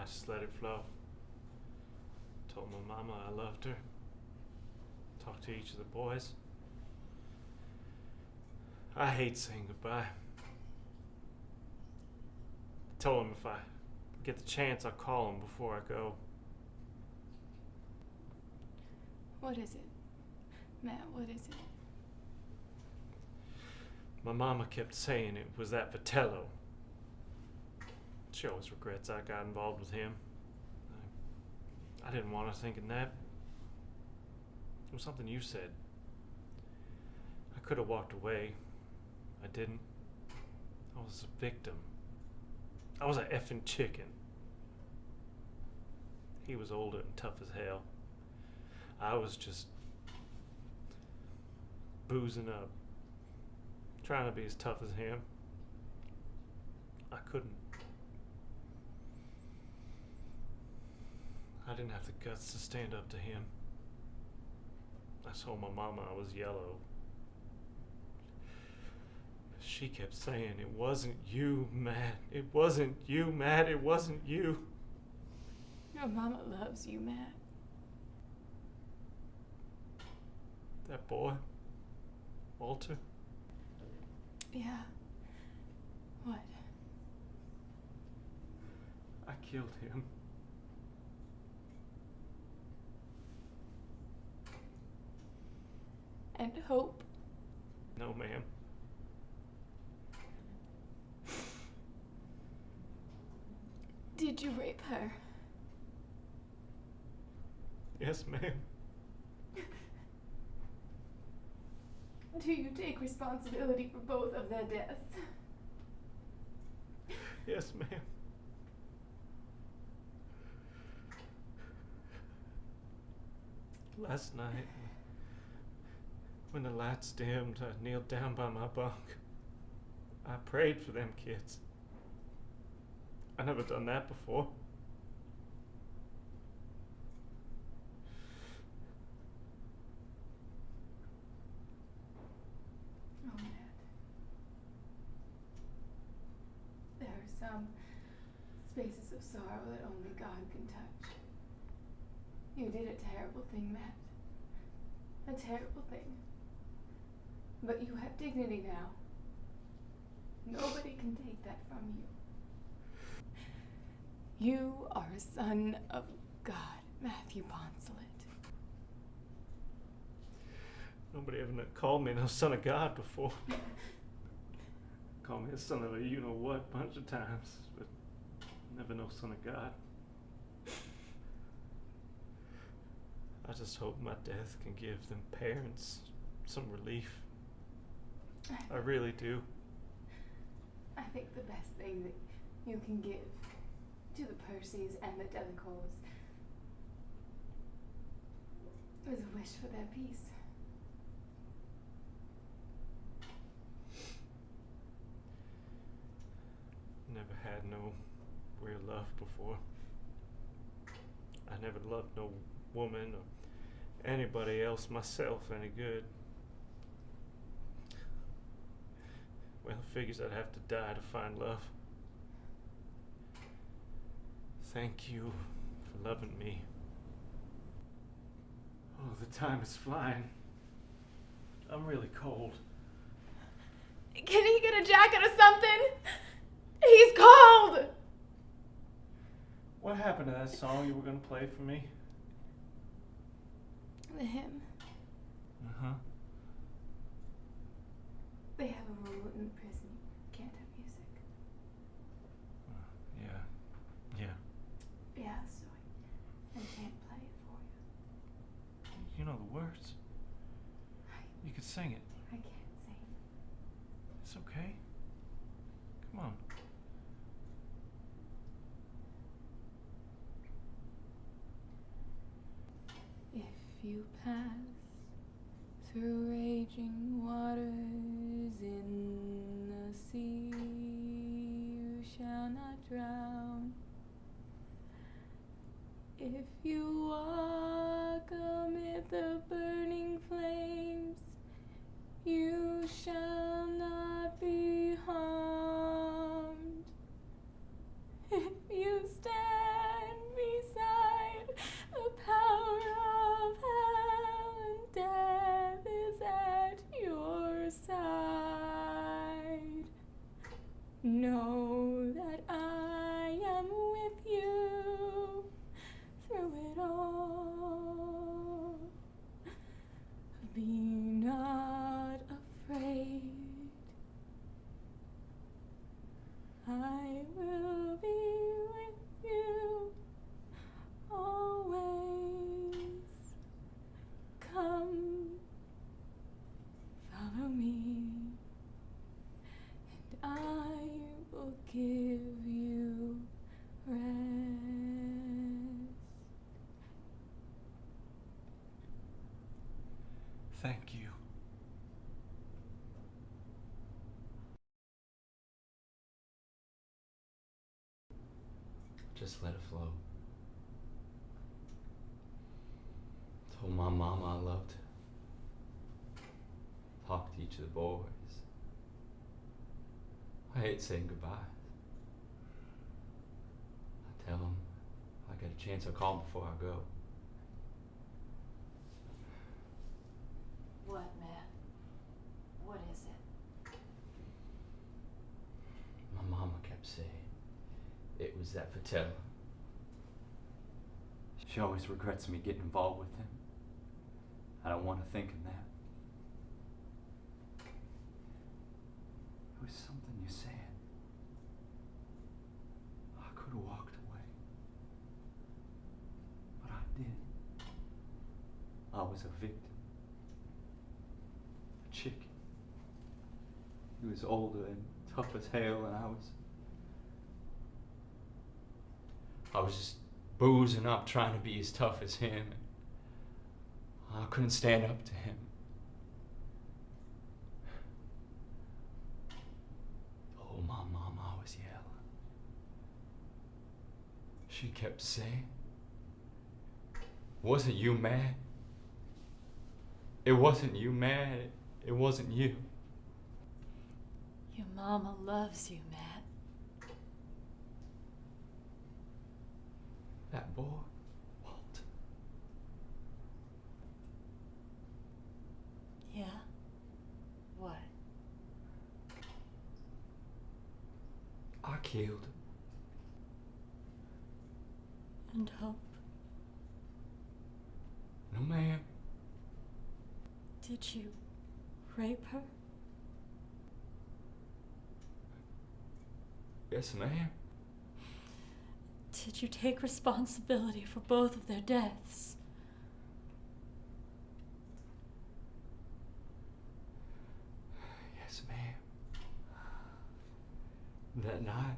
I just let it flow. Told my mama I loved her. Talked to each of the boys. I hate saying goodbye. Told them if I get the chance, I'll call them before I go. What is it? Matt, what is it? My mama kept saying it was that Vitello. She always regrets I got involved with him. I didn't want her thinking that. It was something you said. I could have walked away. I didn't. I was a victim. I was an effing chicken. He was older and tough as hell. I was just boozing up, trying to be as tough as him. I couldn't. I didn't have the guts to stand up to him. I told my mama I was yellow. She kept saying, it wasn't you, Matt. It wasn't you, Matt. It wasn't you. Your mama loves you, Matt. That boy, Walter. Yeah. What? I killed him. And Hope? No, ma'am. Did you rape her? Yes, ma'am. Do you take responsibility for both of their deaths? Yes, ma'am. Last night, when the lights dimmed, I kneeled down by my bunk. I prayed for them kids. I never done that before. Oh, Matt. There are some spaces of sorrow that only God can touch. You did a terrible thing, Matt. A terrible thing. But you have dignity now. Nobody can take that from you. You are a son of God, Matthew Poncelet. Nobody ever called me no son of God before. Called me a son of a you-know-what bunch of times, but never no son of God. I just hope my death can give them parents some relief. I really do. I think the best thing that you can give to the Percys and the Delacours is a wish for their peace. Never had no real love before. I never loved no woman or anybody else myself any good. Well, figures I'd have to die to find love. Thank you for loving me. Oh, the time is flying. I'm really cold. Can he get a jacket or something? He's cold! What happened to that song you were going to play for me? The hymn. Uh-huh. They have a rule in the prison. You can't have music. Yeah. Yeah, so I can't play it for you. You know the words. You could sing it. I can't sing. It's okay. Come on. If you pass through raging waters in the sea, you shall not drown. If you walk amid the burning flames, you shall not be harmed. If you stand Thank you. Just let it flow. Told my mama I loved her. Talked to each of the boys. I hate saying goodbyes. I tell them I get a chance, I'll call them before I go. What, Matt? What is it? My mama kept saying it was that Patel. She always regrets me getting involved with him. I don't want to think in that. It was something you said. I could have walked away. But I didn't. I was a victim. A chicken. He was older and tough as hell, and I was just boozing up, trying to be as tough as him. I couldn't stand up to him. Oh, my mama, I was yelling. She kept saying, "Wasn't you mad? It wasn't you mad. It wasn't you." Your mama loves you, Matt. That boy, Walt. Yeah? What? I killed him. And Hope? No, ma'am. Did you rape her? Yes, ma'am. Did you take responsibility for both of their deaths? Yes, ma'am. That night,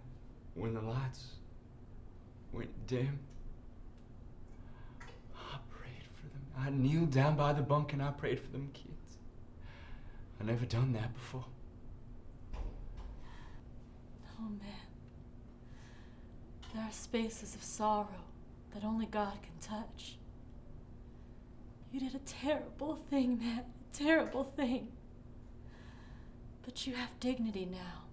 when the lights went dim, I prayed for them. I kneeled down by the bunk and I prayed for them kids. I never done that before. Oh, man. There are spaces of sorrow that only God can touch. You did a terrible thing, Matt. A terrible thing. But you have dignity now.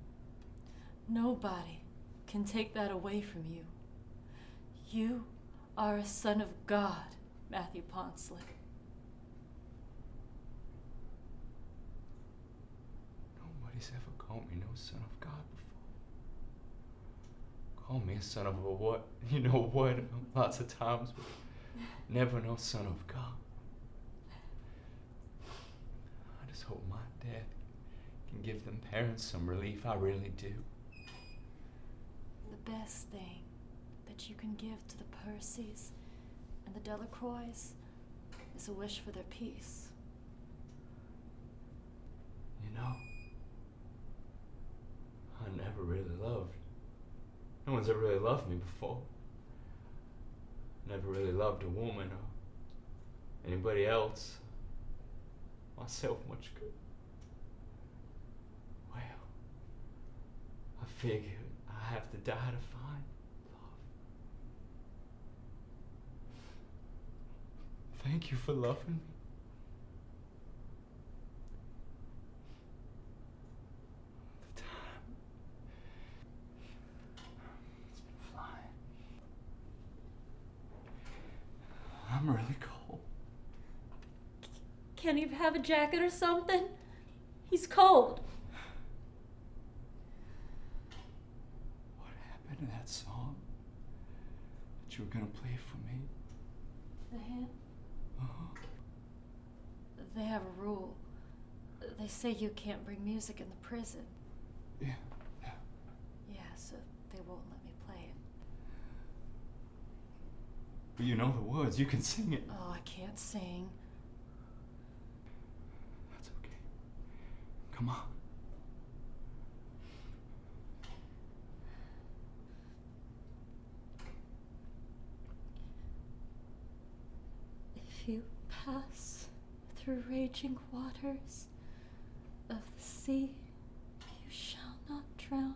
Nobody can take that away from you. You are a son of God, Matthew Ponsley. Nobody's ever called me no son of God before. Call me a son of a what? You know what? Lots of times, but never no son of God. I just hope my dad can give them parents some relief. I really do. The best thing that you can give to the Percys and the Delacroix is a wish for their peace. You know, I never really loved. No one's ever really loved me before. Never really loved a woman or anybody else. Myself much good. Well, I figured I have to die to find love. Thank you for loving me. The time. It's been flying. I'm really cold. Can you have a jacket or something? He's cold. what happened to that song that you were gonna play for me? The hand? Uh-huh. They have a rule. They say you can't bring music in the prison. Yeah, yeah. Yeah, so they won't let me play it. But you know the words. You can sing it. Oh, I can't sing. That's okay. Come on. If you pass through raging waters of the sea, you shall not drown.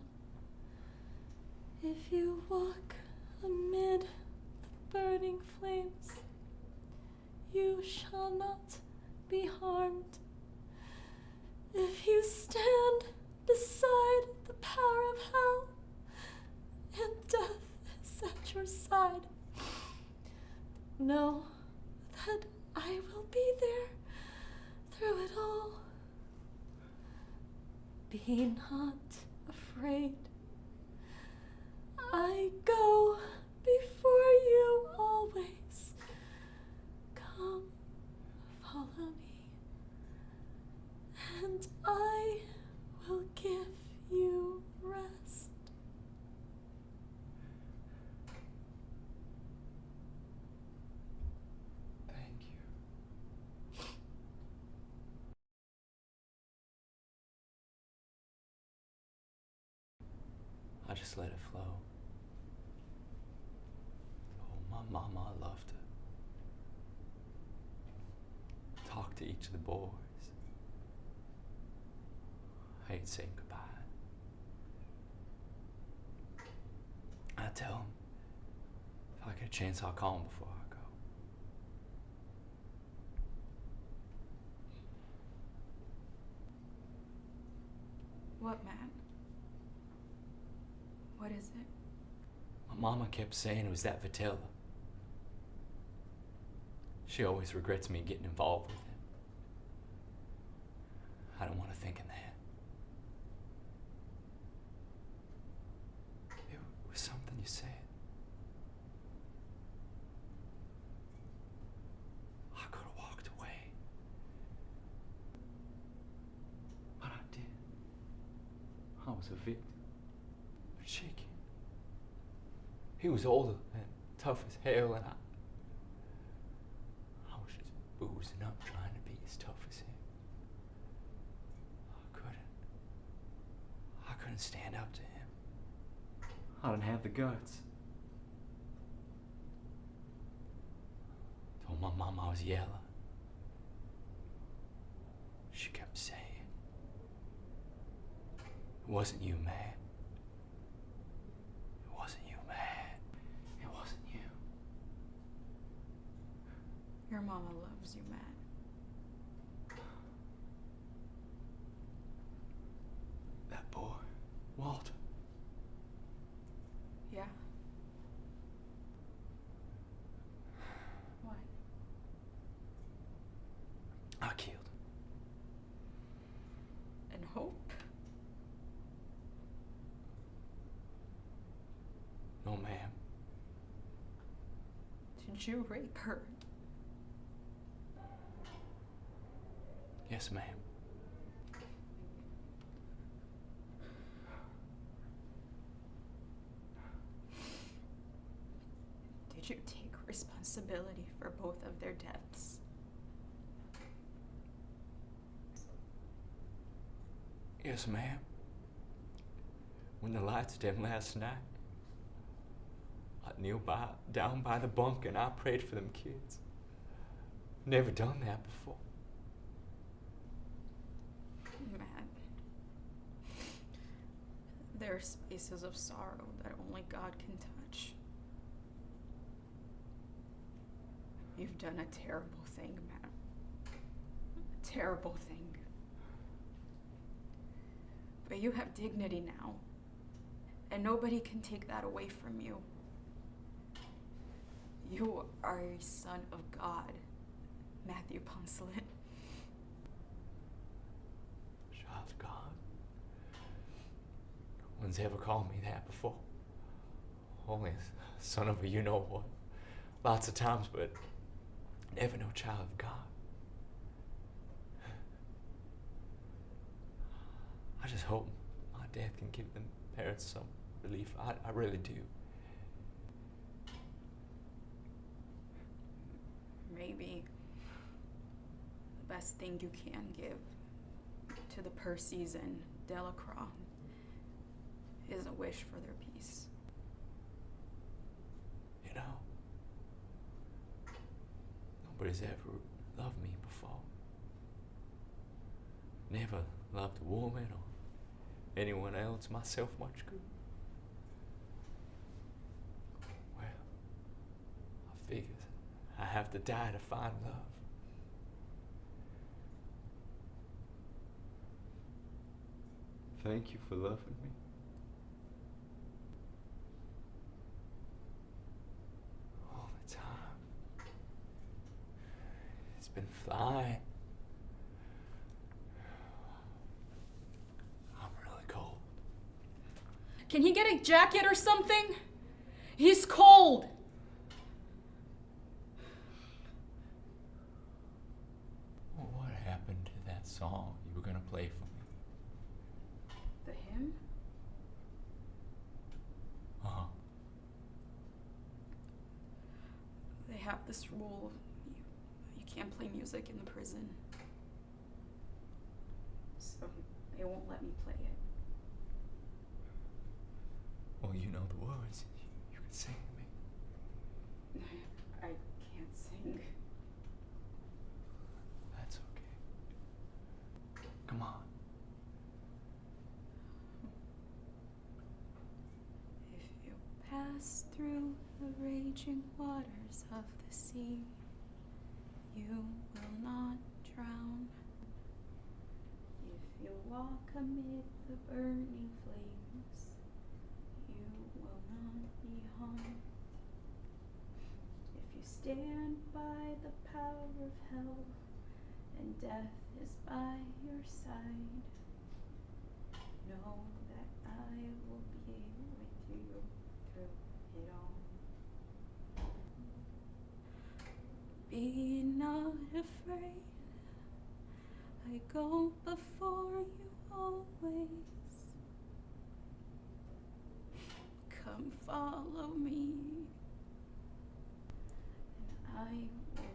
If you walk amid the burning flames, you shall not be harmed. If you stand beside the power of hell, and death is at your side, know that I will be there through it all. Be not afraid. I go before you always. Come, follow me, and I will give you rest. Thank you. I just let it flow. Oh, my mama loved to talk to each of the boys. I hate saying goodbye. I tell them if I get a chance, I'll call them before I go. What, Matt? What is it? My mama kept saying it was that Vitella. She always regrets me getting involved with him. I don't want to think in that. It was something you said. I could have walked away. But I did. I was a victim. But Shaky, he was older and tough as hell, and I was just boozing up trying to be as tough as him. I couldn't stand up to him. I didn't have the guts. Told my mom I was yellow. She kept saying, "It wasn't you, man. It wasn't you, man. It wasn't you." Your mama loves you, Matt. That boy, Walter. Yeah? What? I killed him. And Hope? No, ma'am. Did you rape her? Yes, ma'am. Did you take responsibility for both of their deaths? Yes, ma'am. When the lights dimmed last night, I kneeled down by the bunk and I prayed for them kids. Never done that before. Matt, there are spaces of sorrow that only God can touch. You've done a terrible thing, Matt. A terrible thing. But you have dignity now, and nobody can take that away from you. You are a son of God, Matthew Poncelet. Child of God. No one's ever called me that before. Only a son of a you-know-what. Lots of times, but never no child of God. I just hope my death can give them parents some relief. I really do. Maybe the best thing you can give to the Percys and Delacroix is a wish for their peace. You know, nobody's ever loved me before. never loved a woman or anyone else, myself, much good. Well, I figured I have to die to find love. Thank you for loving me. All the time. It's been flying. I'm really cold. Can he get a jacket or something? He's cold. Well, what happened to that song you were gonna play for me? The hymn? Uh-huh. They have this rule. You can't play music in the prison. So they won't let me play it. Well, you know the words. You can sing me. I can't sing. That's okay. Come on. If you pass through the raging waters of the sea, you will not drown. If you walk amid the burning flames, you will not be harmed. If you stand by the power of hell and death is by your side, know that I will be with you through it all. Be not afraid, I go before you always. Come follow me, and I will